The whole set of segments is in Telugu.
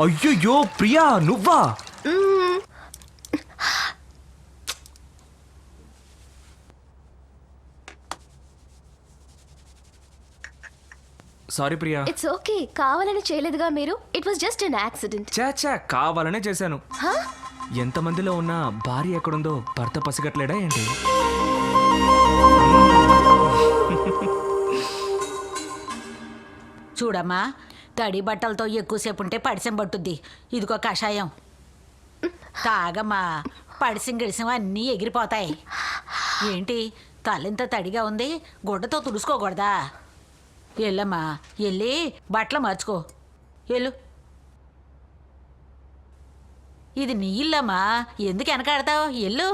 అయ్యయ్యో ప్రియా నువ్వా? సారీ ప్రియా. It's okay. కావాలని చేయలేదుగా మీరు. It was just an accident. చాచా కావాలనే చేశాను. ఎంతమందిలో ఉన్నా భార్య ఎక్కడుందో భర్త పసిగట్లేడా ఏంటి? చూడమ్మా, తడి బట్టలతో ఎక్కువసేపు ఉంటే పడిసం పట్టుద్ది. ఇదిగో కషాయం తాగమ్మా. పడిసం గిడిసం అన్నీ ఎగిరిపోతాయి. ఏంటి తల్లింత తడిగా ఉంది, గుడ్డతో తుడుచుకోకూడదా? వెళ్ళమ్మా, వెళ్ళి బట్టలు మార్చుకో. వెళ్ళు. ఇది నీ ఇల్లమ్మా, ఎందుకు వెనకాడతావు? ఎల్లు.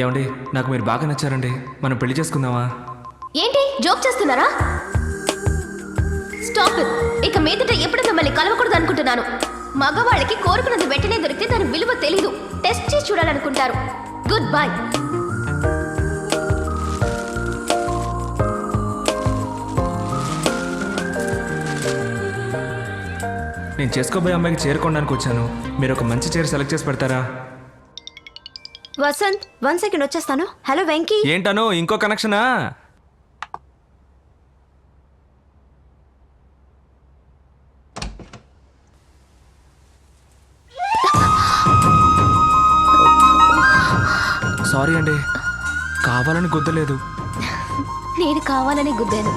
ఏమండి, నాకు మీరు బాగా నచ్చారండి. మనం పెళ్లి చేసుకుందామా? ఏంటి జోక్ చేస్తున్నారా? Stop it. ఇక మీదట ఎప్పుడు మిమ్మల్ని కలవకూడదు అనుకుంటున్నాను. మగవాళ్ళకి కోరుకున్నది వెంటనే దొరికితే దాని విలువ తెలీదు. టెస్ట్ చేసి చూడాలనుకుంటారు. Good bye. నేను చేసుకోబోయే అమ్మాయికి చేరుకోవడానికి వచ్చాను. మీరు ఒక మంచి చీర సెలెక్ట్ చేసి పెడతారా? వసంత్ 1 సెకండ్ వచ్చేస్తాను. హలో వెంకీ. ఏంటను ఇంకో కనెక్షనా? సారీ అండి, కావాలని గుద్దలేదు. నేను కావాలని గుద్దాను.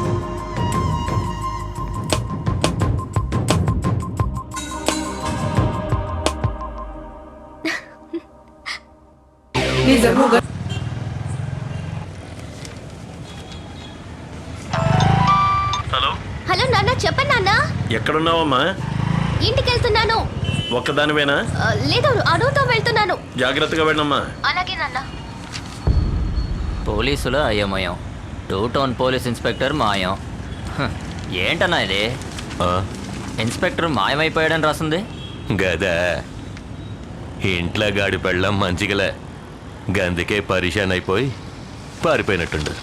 హలో హలో నాన్న, చెప్పండి నాన్న. ఎక్కడున్నావమ్మా? ఇంటికి వెళ్తున్నాను. ఒక్కదానివేనా? లేదు, అనుతో వెళ్తున్నాను. జాగ్రత్తగా వెళ్ళమ్మా. అలాగే నాన్న. పోలీసులు అయోమయం, 2 టౌన్ పోలీస్ ఇన్స్పెక్టర్ మాయం. ఏంటన్నా ఇది? ఇన్స్పెక్టర్ మాయమైపోయాడని రాస్తుంది. గదా ఇంట్లో గాడి పెళ్ళం మంచిగలే, గందుకే పరిశాన్ అయిపోయి పారిపోయినట్టుండు.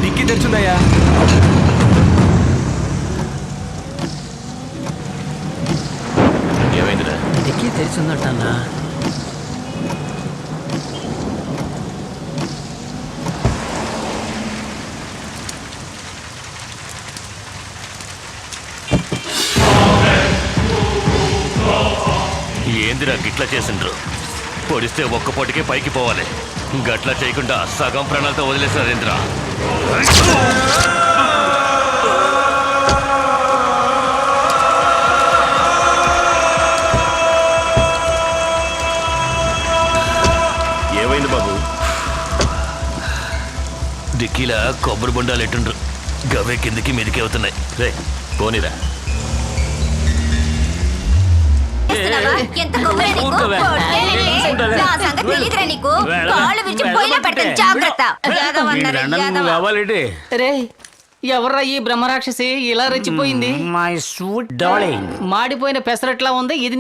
డిక్కీ తెచ్చుందయ్యా. ఏమైందిరా? డిక్కీ తెరిచిందటన్నా. ఏందిరా గిట్లా చేసిండ్రు? పొడిస్తే ఒక్క పొటికే పైకి పోవాలి, గట్లా చేయకుండా సగం ప్రాణాలతో వదిలేసారేంద్రా? ఏమైంది బాబు? డిక్కీలా కొబ్బరి బొండాలు ఎట్టుండ్రు, గవే కిందికి మీదికి అవుతున్నాయి. రే పోనీరా. ఎంత కొబ్బరి నీకు? కొట్టేనంటే నా సంగతి తెలీదురా నీకు? కాళ్ళు విరిచి పొయ్యిలో పెట్టండి, జాగ్రత్త. రే, ఎవర్రా ఈ బ్రహ్మరాక్షసి ఇలా రెచ్చిపోయింది? My sweet darling. మాడిపోయిన పెసరట్లా ఉంది. ఇది